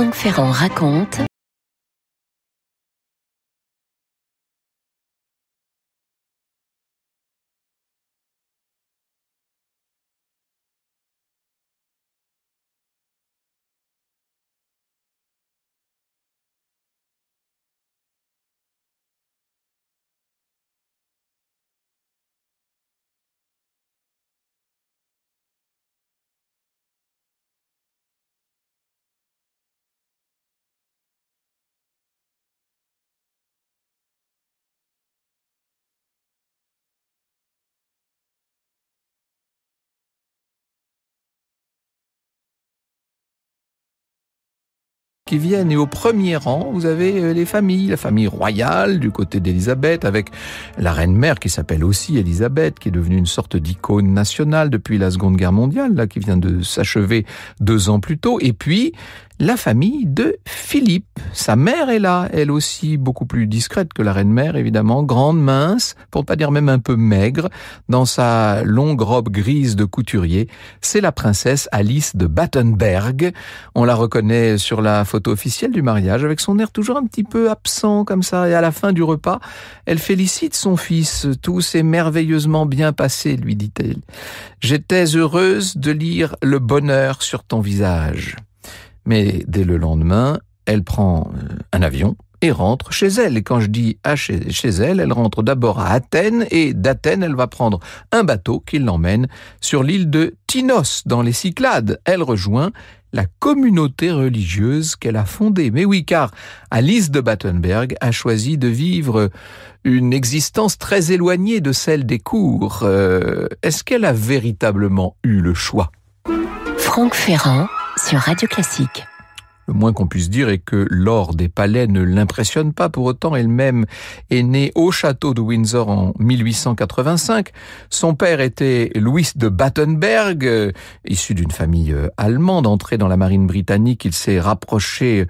Franck Ferrand raconte. Qui viennent, et au premier rang, vous avez les familles, la famille royale du côté d'Élisabeth, avec la reine-mère qui s'appelle aussi Élisabeth, qui est devenue une sorte d'icône nationale depuis la Seconde Guerre mondiale, là, qui vient de s'achever 2 ans plus tôt, et puis la famille de Philippe. Sa mère est là, elle aussi beaucoup plus discrète que la reine-mère, évidemment, grande, mince, pour ne pas dire même un peu maigre, dans sa longue robe grise de couturier. C'est la princesse Alice de Battenberg. On la reconnaît sur la photo officielle du mariage, avec son air toujours un petit peu absent comme ça, et à la fin du repas, elle félicite son fils. « Tout s'est merveilleusement bien passé », lui dit-elle. « J'étais heureuse de lire le bonheur sur ton visage. » Mais dès le lendemain, elle prend un avion et rentre chez elle. Et quand je dis chez elle, elle rentre d'abord à Athènes, et d'Athènes, elle va prendre un bateau qui l'emmène sur l'île de Tinos, dans les Cyclades. Elle rejoint la communauté religieuse qu'elle a fondée. Mais oui, car Alice de Battenberg a choisi de vivre une existence très éloignée de celle des cours. Est-ce qu'elle a véritablement eu le choix ? Franck Ferrand sur Radio Classique. Le moins qu'on puisse dire est que l'or des palais ne l'impressionne pas. Pour autant, elle-même est née au château de Windsor en 1885. Son père était Louis de Battenberg, issu d'une famille allemande, entré dans la marine britannique. Il s'est rapproché,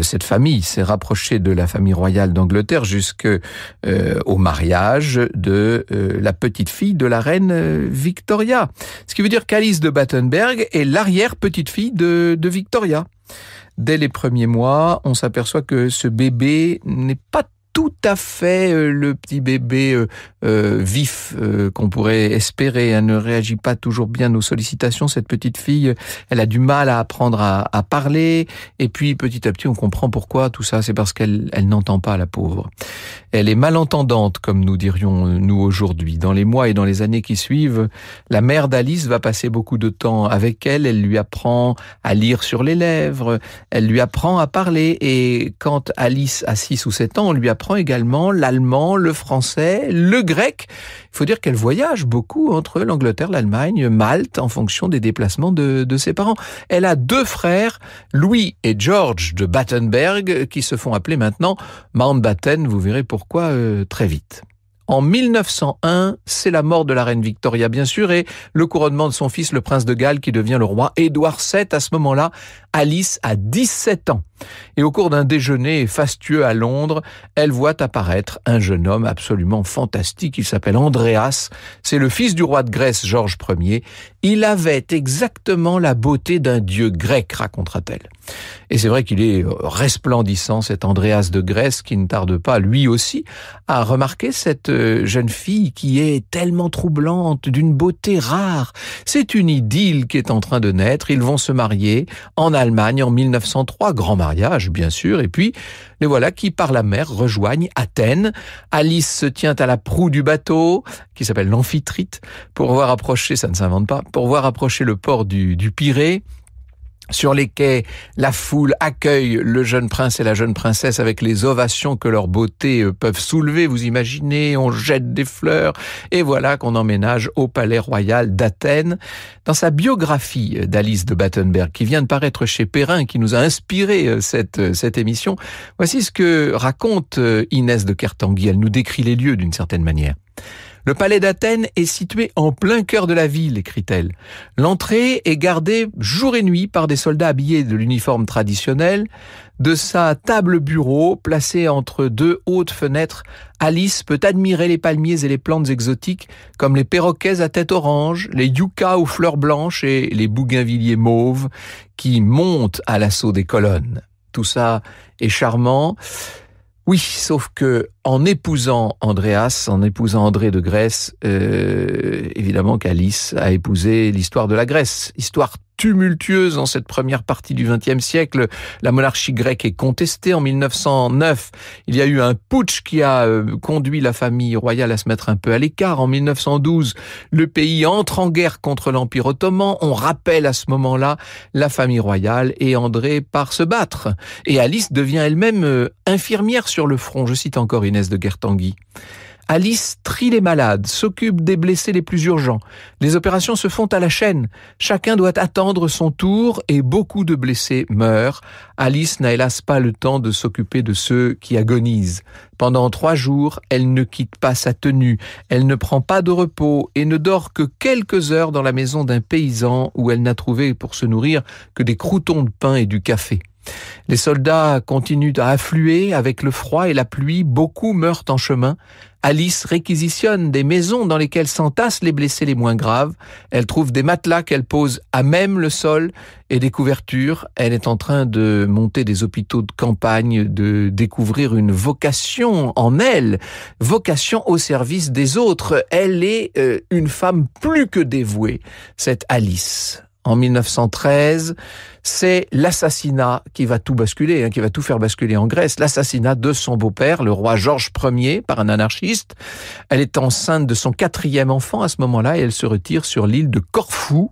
cette famille s'est rapprochée de la famille royale d'Angleterre jusqu'au mariage de la petite fille de la reine Victoria. Ce qui veut dire qu'Alice de Battenberg est l'arrière-petite-fille de Victoria. Dès les premiers mois, on s'aperçoit que ce bébé n'est pas tout à fait le petit bébé vif qu'on pourrait espérer. Elle ne réagit pas toujours bien aux sollicitations, cette petite fille. Elle a du mal à apprendre à parler. Et puis, petit à petit, on comprend pourquoi tout ça. C'est parce qu'elle n'entend pas, la pauvre. Elle est malentendante, comme nous dirions nous aujourd'hui. Dans les mois et dans les années qui suivent, la mère d'Alice va passer beaucoup de temps avec elle. Elle lui apprend à lire sur les lèvres. Elle lui apprend à parler. Et quand Alice a 6 ou 7 ans, on lui apprend également l'allemand, le français, le grec. Il faut dire qu'elle voyage beaucoup entre l'Angleterre, l'Allemagne, Malte, en fonction des déplacements de ses parents. Elle a 2 frères, Louis et George de Battenberg, qui se font appeler maintenant Mountbatten. Vous verrez pourquoi très vite. En 1901, c'est la mort de la reine Victoria, bien sûr, et le couronnement de son fils, le prince de Galles, qui devient le roi Édouard VII. À ce moment-là, Alice a 17 ans. Et au cours d'un déjeuner fastueux à Londres, elle voit apparaître un jeune homme absolument fantastique. Il s'appelle Andreas. C'est le fils du roi de Grèce, Georges Ier. Il avait exactement la beauté d'un dieu grec, racontera-t-elle. Et c'est vrai qu'il est resplendissant, cet Andreas de Grèce, qui ne tarde pas, lui aussi, à remarquer cette jeune fille qui est tellement troublante, d'une beauté rare. C'est une idylle qui est en train de naître. Ils vont se marier en Allemagne en 1903, grand mariage, bien sûr, et puis les voilà qui, par la mer, rejoignent Athènes. Alice se tient à la proue du bateau, qui s'appelle l'Amphitrite, pour voir approcher, ça ne s'invente pas, pour voir approcher le port du Pirée. Sur les quais, la foule accueille le jeune prince et la jeune princesse avec les ovations que leur beauté peuvent soulever. Vous imaginez, on jette des fleurs et voilà qu'on emménage au palais royal d'Athènes. Dans sa biographie d'Alice de Battenberg, qui vient de paraître chez Perrin, qui nous a inspiré cette émission, voici ce que raconte Inès de Kertanguy. Elle nous décrit les lieux d'une certaine manière. Le palais d'Athènes est situé en plein cœur de la ville, écrit-elle. L'entrée est gardée jour et nuit par des soldats habillés de l'uniforme traditionnel. De sa table-bureau, placée entre deux hautes fenêtres, Alice peut admirer les palmiers et les plantes exotiques comme les perroquets à tête orange, les yuccas aux fleurs blanches et les bougainvilliers mauves qui montent à l'assaut des colonnes. Tout ça est charmant. Oui, sauf que en épousant André de Grèce, évidemment qu'Alice a épousé l'histoire de la Grèce, histoire tumultueuse en cette première partie du XXe siècle. La monarchie grecque est contestée. En 1909, il y a eu un putsch qui a conduit la famille royale à se mettre un peu à l'écart. En 1912, le pays entre en guerre contre l'Empire ottoman. On rappelle à ce moment-là la famille royale et André part se battre. Et Alice devient elle-même infirmière sur le front. Je cite encore Inès de Guertanguy. Alice trie les malades, s'occupe des blessés les plus urgents. Les opérations se font à la chaîne. Chacun doit attendre son tour et beaucoup de blessés meurent. Alice n'a hélas pas le temps de s'occuper de ceux qui agonisent. Pendant 3 jours, elle ne quitte pas sa tenue. Elle ne prend pas de repos et ne dort que quelques heures dans la maison d'un paysan où elle n'a trouvé pour se nourrir que des croûtons de pain et du café. Les soldats continuent à affluer avec le froid et la pluie. Beaucoup meurent en chemin. Alice réquisitionne des maisons dans lesquelles s'entassent les blessés les moins graves. Elle trouve des matelas qu'elle pose à même le sol et des couvertures. Elle est en train de monter des hôpitaux de campagne, de découvrir une vocation en elle, vocation au service des autres. Elle est une femme plus que dévouée, cette Alice. En 1913, c'est l'assassinat qui va tout basculer, qui va tout faire basculer en Grèce. L'assassinat de son beau-père, le roi Georges Ier, par un anarchiste. Elle est enceinte de son 4e enfant à ce moment-là et elle se retire sur l'île de Corfou,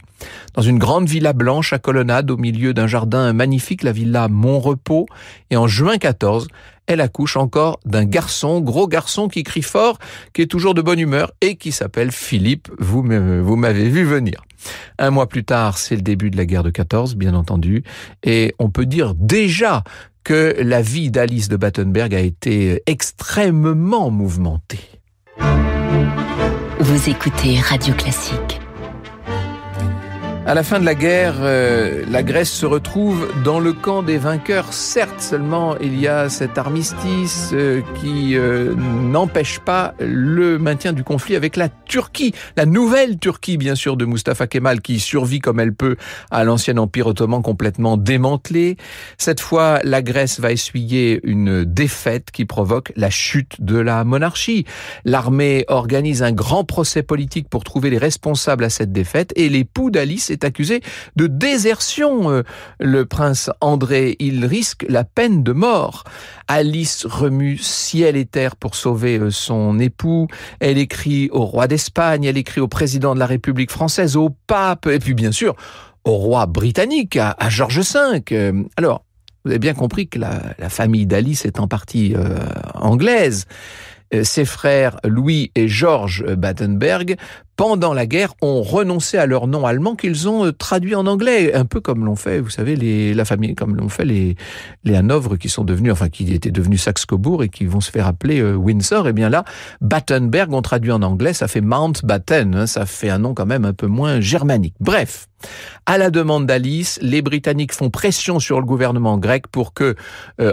dans une grande villa blanche à colonnade au milieu d'un jardin magnifique, la villa Montrepos. Et en juin 14, elle accouche encore d'un garçon, gros garçon qui crie fort, qui est toujours de bonne humeur et qui s'appelle Philippe. Vous m'avez vu venir. 1 mois plus tard, c'est le début de la guerre de 14, bien entendu, et on peut dire déjà que la vie d'Alice de Battenberg a été extrêmement mouvementée. Vous écoutez Radio Classique. À la fin de la guerre, la Grèce se retrouve dans le camp des vainqueurs. Certes, seulement il y a cet armistice qui n'empêche pas le maintien du conflit avec la Turquie. La nouvelle Turquie, bien sûr, de Mustafa Kemal, qui survit comme elle peut à l'ancien empire ottoman complètement démantelé. Cette fois, la Grèce va essuyer une défaite qui provoque la chute de la monarchie. L'armée organise un grand procès politique pour trouver les responsables à cette défaite et l'époux d'Alice est accusé de désertion. Le prince André, il risque la peine de mort. Alice remue ciel et terre pour sauver son époux. Elle écrit au roi d'Espagne, elle écrit au président de la République française, au pape, et puis bien sûr au roi britannique, à George V. Alors, vous avez bien compris que la famille d'Alice est en partie anglaise. Ses frères Louis et Georges Battenberg, pendant la guerre, ont renoncé à leur nom allemand qu'ils ont traduit en anglais, un peu comme l'ont fait, vous savez, la famille, comme l'ont fait les Hanovre qui sont devenus, qui étaient devenus Saxe-Cobourg et qui vont se faire appeler Windsor. Et bien là, Battenberg, on traduit en anglais, ça fait Mountbatten, ça fait un nom quand même un peu moins germanique. Bref, à la demande d'Alice, les Britanniques font pression sur le gouvernement grec pour que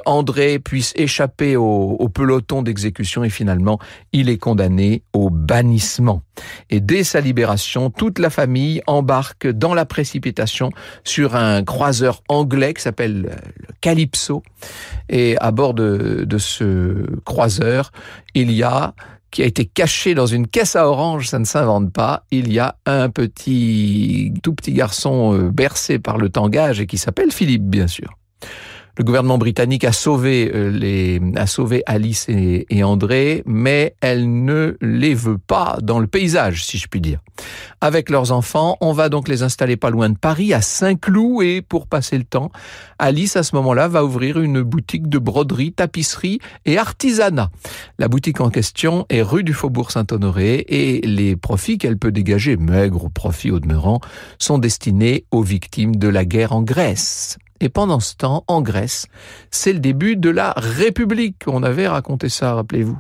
André puisse échapper au peloton d'exécution et finalement, il est condamné au bannissement. Et dès sa libération, toute la famille embarque dans la précipitation sur un croiseur anglais qui s'appelle le Calypso. Et à bord de ce croiseur, qui a été caché dans une caisse à oranges, ça ne s'invente pas, il y a un tout petit garçon bercé par le tangage et qui s'appelle Philippe, bien sûr. Le gouvernement britannique a sauvé Alice et André, mais elle ne les veut pas dans le paysage, si je puis dire. Avec leurs enfants, on va donc les installer pas loin de Paris, à Saint-Cloud, et pour passer le temps, Alice, à ce moment-là, va ouvrir une boutique de broderie, tapisserie et artisanat. La boutique en question est rue du Faubourg Saint-Honoré, et les profits qu'elle peut dégager, maigres profits au demeurant, sont destinés aux victimes de la guerre en Grèce. Et pendant ce temps, en Grèce, c'est le début de la République. On avait raconté ça, rappelez-vous.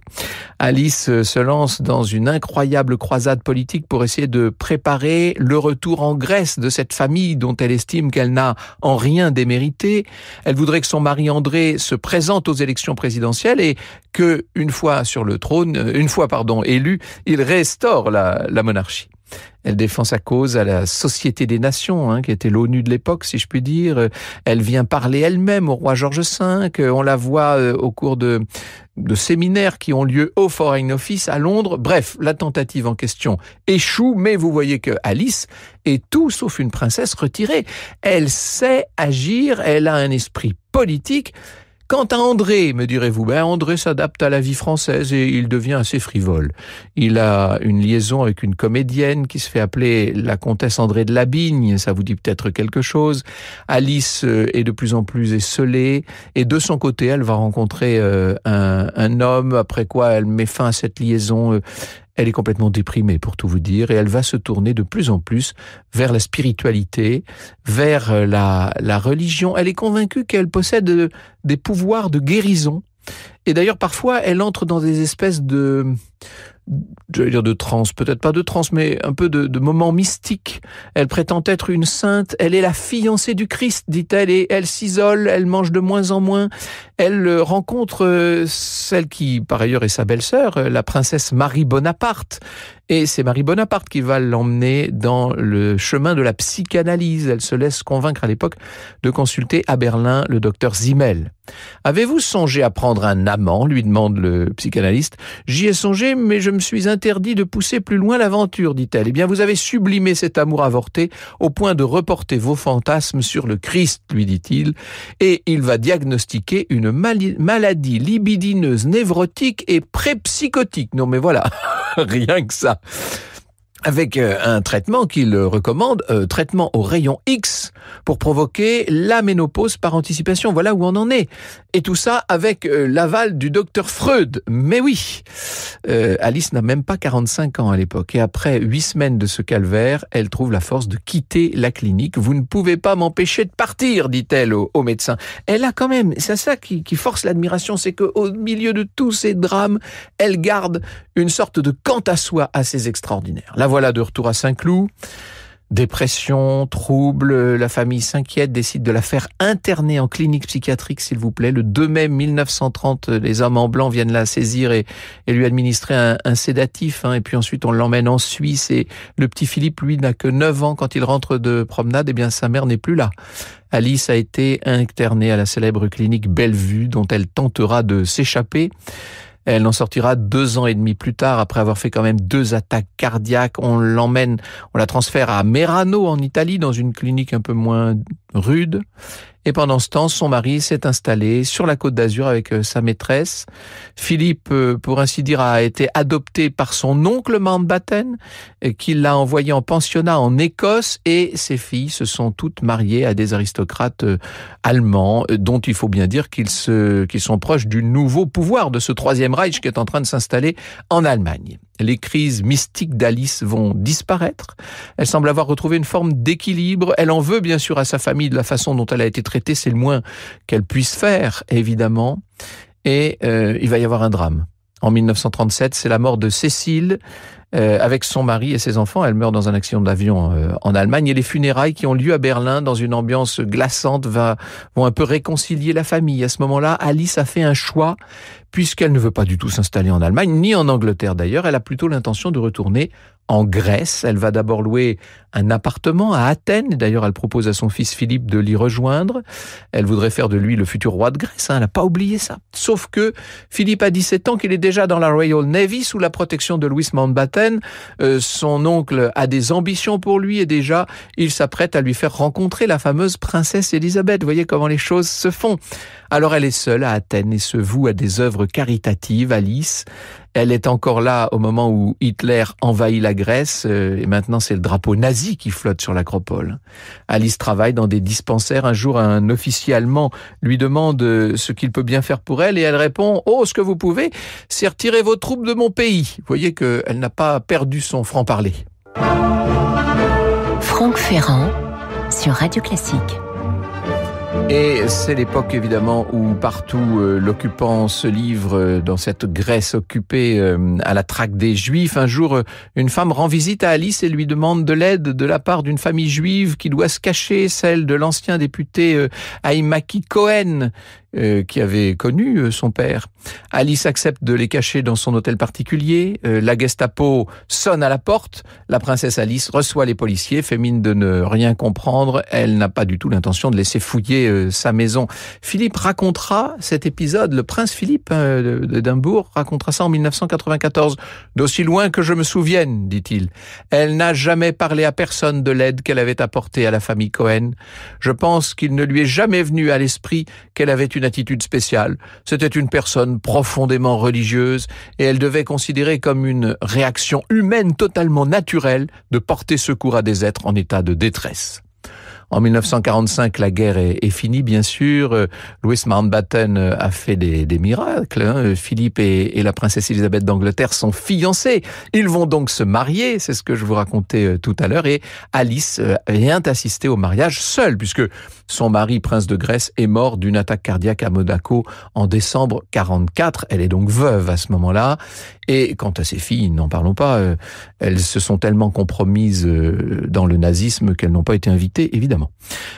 Alice se lance dans une incroyable croisade politique pour essayer de préparer le retour en Grèce de cette famille dont elle estime qu'elle n'a en rien démérité. Elle voudrait que son mari André se présente aux élections présidentielles et que, une fois élu, il restaure la monarchie. Elle défend sa cause à la Société des Nations, qui était l'ONU de l'époque, si je puis dire. Elle vient parler elle-même au roi George V. On la voit au cours de séminaires qui ont lieu au Foreign Office à Londres. Bref, la tentative en question échoue, mais vous voyez que Alice est tout sauf une princesse retirée. Elle sait agir, elle a un esprit politique. Quant à André, me direz-vous, André s'adapte à la vie française et il devient assez frivole. Il a une liaison avec une comédienne qui se fait appeler la comtesse André de Labigne, ça vous dit peut-être quelque chose. Alice est de plus en plus esseulée et de son côté, elle va rencontrer un homme, après quoi elle met fin à cette liaison. Elle est complètement déprimée, pour tout vous dire, et elle va se tourner de plus en plus vers la spiritualité, vers la religion. Elle est convaincue qu'elle possède des pouvoirs de guérison. Et d'ailleurs, parfois, elle entre dans des espèces de transe, peut-être pas de transe, mais un peu de moments mystiques. Elle prétend être une sainte, elle est la fiancée du Christ, dit-elle, et elle s'isole, elle mange de moins en moins. Elle rencontre celle qui, par ailleurs, est sa belle-sœur, la princesse Marie Bonaparte. Et c'est Marie Bonaparte qui va l'emmener dans le chemin de la psychanalyse. Elle se laisse convaincre à l'époque de consulter à Berlin le docteur Simmel. « Avez-vous songé à prendre un amant ?» lui demande le psychanalyste. « J'y ai songé, mais je me suis interdit de pousser plus loin l'aventure, dit-elle. Eh bien, vous avez sublimé cet amour avorté au point de reporter vos fantasmes sur le Christ, lui dit-il. Et il va diagnostiquer une maladie libidineuse, névrotique et pré-psychotique. Non mais voilà, rien que ça. Avec un traitement qu'il recommande, traitement au rayon X, pour provoquer la ménopause par anticipation. Voilà où on en est. Et tout ça avec l'aval du docteur Freud. Mais oui, Alice n'a même pas 45 ans à l'époque. Et après 8 semaines de ce calvaire, elle trouve la force de quitter la clinique. « Vous ne pouvez pas m'empêcher de partir », dit-elle au médecin. Elle a quand même, c'est ça qui force l'admiration, c'est qu'au milieu de tous ces drames, elle garde une sorte de quant à soi assez extraordinaire. La voilà de retour à Saint-Cloud. Dépression, trouble, la famille s'inquiète, décide de la faire interner en clinique psychiatrique, s'il vous plaît. Le 2 mai 1930, les hommes en blanc viennent la saisir et lui administrer un sédatif. Et puis ensuite, on l'emmène en Suisse. Et le petit Philippe, lui, n'a que 9 ans. Quand il rentre de promenade, eh bien, sa mère n'est plus là. Alice a été internée à la célèbre clinique Bellevue, dont elle tentera de s'échapper. Elle en sortira 2 ans et demi plus tard, après avoir fait quand même 2 attaques cardiaques. On la transfère à Merano en Italie, dans une clinique un peu moins rude. Et pendant ce temps, son mari s'est installé sur la Côte d'Azur avec sa maîtresse. Philippe, pour ainsi dire, a été adopté par son oncle Mountbatten, qui l'a envoyé en pensionnat en Écosse, et ses filles se sont toutes mariées à des aristocrates allemands, dont il faut bien dire qu'ils sont proches du nouveau pouvoir de ce Troisième Reich qui est en train de s'installer en Allemagne. Les crises mystiques d'Alice vont disparaître. Elle semble avoir retrouvé une forme d'équilibre. Elle en veut bien sûr à sa famille de la façon dont elle a été traitée. C'est le moins qu'elle puisse faire, évidemment. Et il va y avoir un drame. En 1937, c'est la mort de Cécile avec son mari et ses enfants. Elle meurt dans un accident d'avion en Allemagne. Et les funérailles qui ont lieu à Berlin dans une ambiance glaçante vont un peu réconcilier la famille. À ce moment-là, Alice a fait un choix, puisqu'elle ne veut pas du tout s'installer en Allemagne, ni en Angleterre d'ailleurs. Elle a plutôt l'intention de retourner en Grèce. Elle va d'abord louer un appartement à Athènes. D'ailleurs, elle propose à son fils Philippe de l'y rejoindre. Elle voudrait faire de lui le futur roi de Grèce. Elle n'a pas oublié ça. Sauf que Philippe a 17 ans, qu'il est déjà dans la Royal Navy sous la protection de Louis Mountbatten. Son oncle a des ambitions pour lui et déjà, il s'apprête à lui faire rencontrer la fameuse princesse Élisabeth. Vous voyez comment les choses se font. Alors elle est seule à Athènes et se voue à des œuvres caritatives, Alice. Elle est encore là au moment où Hitler envahit la Grèce et maintenant c'est le drapeau nazi qui flotte sur l'acropole. Alice travaille dans des dispensaires. Un jour, un officier allemand lui demande ce qu'il peut bien faire pour elle et elle répond « Oh, ce que vous pouvez, c'est retirer vos troupes de mon pays ». Vous voyez qu'elle n'a pas perdu son franc-parler. Franck Ferrand sur Radio Classique. Et c'est l'époque évidemment où partout l'occupant se livre dans cette Grèce occupée à la traque des Juifs. Un jour, une femme rend visite à Alice et lui demande de l'aide de la part d'une famille juive qui doit se cacher, celle de l'ancien député Aimaki Cohen, qui avait connu son père. Alice accepte de les cacher dans son hôtel particulier. La Gestapo sonne à la porte. La princesse Alice reçoit les policiers, fait mine de ne rien comprendre. Elle n'a pas du tout l'intention de laisser fouiller sa maison. Philippe racontera cet épisode, le prince Philippe d'Édimbourg racontera ça en 1994. D'aussi loin que je me souvienne, dit-il, elle n'a jamais parlé à personne de l'aide qu'elle avait apportée à la famille Cohen. Je pense qu'il ne lui est jamais venu à l'esprit qu'elle avait une attitude spéciale. C'était une personne profondément religieuse et elle devait considérer comme une réaction humaine totalement naturelle de porter secours à des êtres en état de détresse. En 1945, la guerre est finie, bien sûr. Louis Mountbatten a fait des miracles. Philippe et la princesse Elisabeth d'Angleterre sont fiancés. Ils vont donc se marier, c'est ce que je vous racontais tout à l'heure. Et Alice vient assister au mariage seule, puisque son mari, prince de Grèce, est mort d'une attaque cardiaque à Monaco en décembre 44. Elle est donc veuve à ce moment-là. Et quant à ses filles, n'en parlons pas, elles se sont tellement compromises dans le nazisme qu'elles n'ont pas été invitées, évidemment.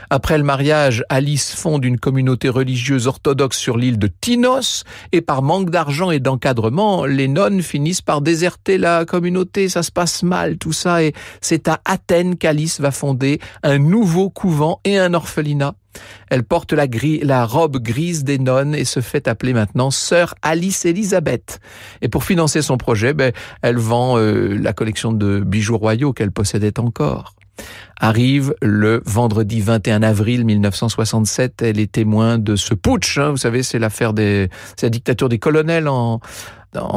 Après le mariage, Alice fonde une communauté religieuse orthodoxe sur l'île de Tinos et par manque d'argent et d'encadrement, les nonnes finissent par déserter la communauté. Ça se passe mal, tout ça, et c'est à Athènes qu'Alice va fonder un nouveau couvent et un orphelinat. Elle porte la robe grise des nonnes et se fait appeler maintenant Sœur Alice Elisabeth. Et pour financer son projet, elle vend la collection de bijoux royaux qu'elle possédait encore. Arrive le vendredi 21 avril 1967, elle est témoin de ce putsch, vous savez, c'est la dictature des colonels en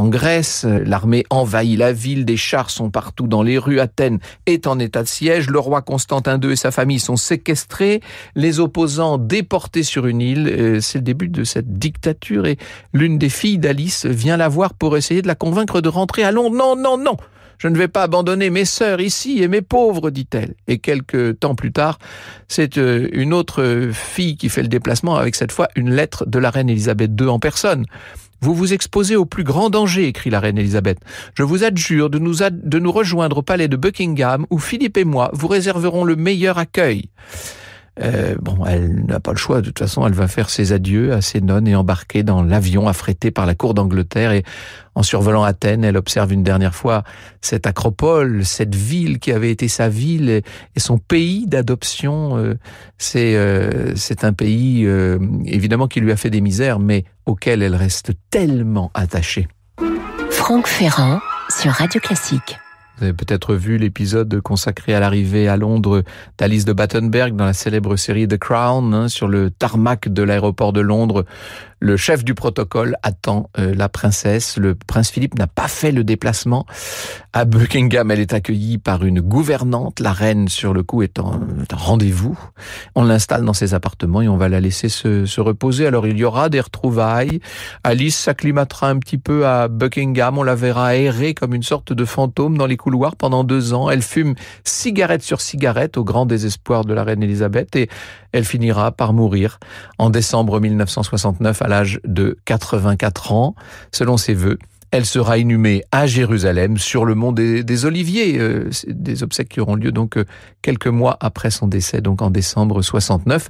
Grèce. L'armée envahit la ville, des chars sont partout dans les rues. Athènes est en état de siège. Le roi Constantin II et sa famille sont séquestrés. Les opposants déportés sur une île. C'est le début de cette dictature et l'une des filles d'Alice vient la voir pour essayer de la convaincre de rentrer à Londres. Non, je ne vais pas abandonner mes sœurs ici et mes pauvres, dit-elle. Et quelques temps plus tard, c'est une autre fille qui fait le déplacement avec cette fois une lettre de la reine Elisabeth II en personne. Vous vous exposez au plus grand danger, écrit la reine Elisabeth. Je vous adjure de nous rejoindre au palais de Buckingham où Philippe et moi vous réserverons le meilleur accueil. Elle n'a pas le choix. De toute façon, elle va faire ses adieux à ses nonnes et embarquer dans l'avion affrété par la cour d'Angleterre. Et en survolant Athènes, elle observe une dernière fois cette acropole, cette ville qui avait été sa ville et son pays d'adoption. C'est un pays, évidemment, qui lui a fait des misères, mais auquel elle reste tellement attachée. Franck Ferrand sur Radio Classique. Vous avez peut-être vu l'épisode consacré à l'arrivée à Londres d'Alice de Battenberg dans la célèbre série The Crown, sur le tarmac de l'aéroport de Londres. Le chef du protocole attend la princesse. Le prince Philippe n'a pas fait le déplacement. À Buckingham, elle est accueillie par une gouvernante. La reine, sur le coup, est en rendez-vous. On l'installe dans ses appartements et on va la laisser se reposer. Alors, il y aura des retrouvailles. Alice s'acclimatera un petit peu à Buckingham. On la verra errer comme une sorte de fantôme dans les couloirs pendant 2 ans. Elle fume cigarette sur cigarette au grand désespoir de la reine Elisabeth et elle finira par mourir en décembre 1969 à l'âge de 84 ans. Selon ses vœux, elle sera inhumée à Jérusalem sur le mont des Oliviers, des obsèques qui auront lieu donc quelques mois après son décès, donc en décembre 69.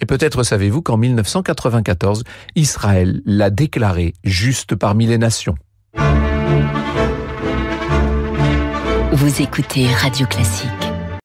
Et peut-être savez-vous qu'en 1994, Israël l'a déclarée juste parmi les nations. Vous écoutez Radio Classique.